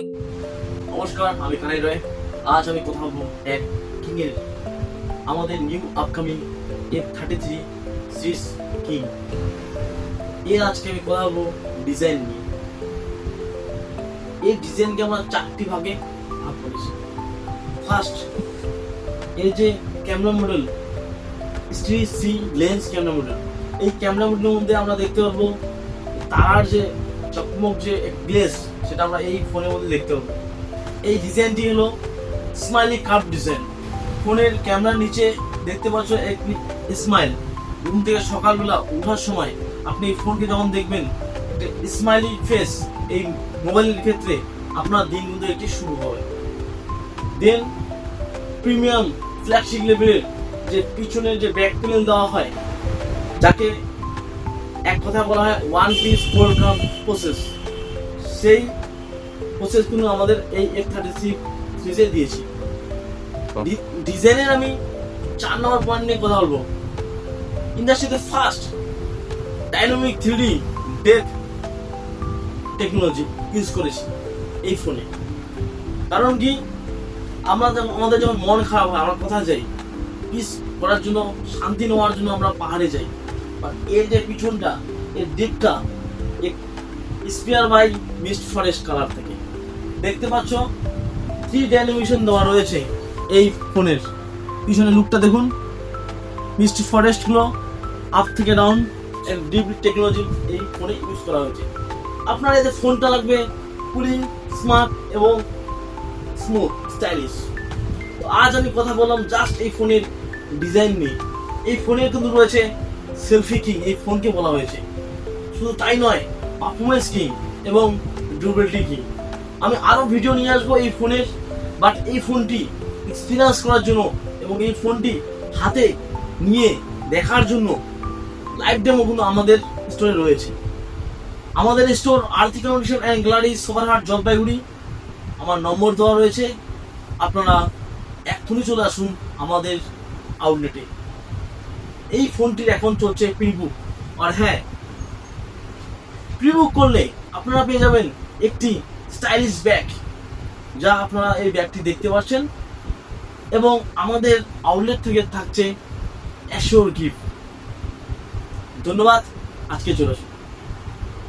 নমস্কার, আমি কানাই রয়। আজ আমি কথা বলবো এক কিং এর, আমাদের new upcoming F33 series king এর। আজকে আমি কথা বলবো ডিজাইন নিয়ে। এই ডিজাইনকে আমরা চারটি ভাগে ভাগ করেছি। ফার্স্ট, এই যে camera model C lens camera model, এই ক্যামেরা মডেলের মধ্যে আমরা দেখতে পাবো তার যে চকমক যে গ্লেজ, সেটা আমরা এই ফোনের মধ্যে দেখতে পাবো। এই ডিজাইনটি হলো স্মাইলি কার্ভ ডিজাইন। ফোনের ক্যামেরার নিচে দেখতে পাচ্ছ একটি স্মাইল। ঘুম থেকে সকালবেলা ওঠার সময় আপনি এই ফোনকে যখন দেখবেন, স্মাইলি ফেস এই মোবাইলের ক্ষেত্রে আপনার দিন কিন্তু একটি শুরু হবে। দেন প্রিমিয়াম ফ্ল্যাগশিপ লেভেলের যে পিছনের যে ব্যাক প্যানেল দেওয়া হয়, যাকে এক কথা বলা হয় ওয়ান পিস ফোর গ্রাম প্রসেস, সেই প্রসেস কিন্তু আমাদের এই F33 সিরিজে দিয়েছি। ডিজাইনের আমি 4 নম্বর পয়েন্ট নিয়ে কথা বলবো। ইন্ডাস্ট্রিতে first dynamic 3D depth technology use করেছি এই ফোনে। কারণ কি, আমাদের যখন মন খারাপ হয়, আমরা কোথায় যাই? পিস করার জন্য, শান্তি নেওয়ার জন্য আমরা পাহাড়ে যাই। বাট এর যে পিছনটা, এর দিকটা স্পিয়ার বাই মিস্ট ফরেস্ট কালার থেকে দেখতে পাচ্ছ। 3D অ্যানিমেশন দেওয়া রয়েছে এই ফোনের পিছনে। লুকটা দেখুন, মিস্ট ফরেস্ট গুলো আপ থেকে ডাউন ডিপ টেকনোলজি এই ফোনে ইউজ করা হয়েছে। আপনার এই যে ফোনটা লাগবে কুলিং, স্মার্ট এবং স্মুথ স্টাইলিশ। তো আজ আমি কথা বললাম জাস্ট এই ফোনের ডিজাইন নিয়ে। এই ফোনের কিন্তু রয়েছে সেলফি কিং, এই ফোনকে বলা হয়েছে। শুধু তাই নয়, পারফরমেন্স কিং এবং ডিউরেবিলিটি কিং। আমি আরো ভিডিও নিয়ে আসবো এই ফোনের। বাট এই ফোনটি এক্সপিরিয়েন্স করার জন্য এবং এই ফোনটি হাতে নিয়ে দেখার জন্য লাইভ ডেমো কিন্তু আমাদের স্টোরে রয়েছে। আমাদের স্টোর আর্থিক কন্ডিশন অ্যান্ড গ্যালারি, সোভারহাট, জলপাইগুড়ি। আমার নম্বর দেওয়া রয়েছে, আপনারা এখনই চলে আসুন আমাদের আউটলেটে। এই ফোনটির এখন চলছে প্রিবুক। আর হ্যাঁ, প্রিবুক করলে আপনারা পেয়ে যাবেন একটি স্টাইলিশ ব্যাগ, যা আপনারা এই ব্যাগটি দেখতে পাচ্ছেন। এবং আমাদের আউটলেট থেকে থাকছে অ্যাশিওর গিফট। ধন্যবাদ, আজকে চলে আসুন।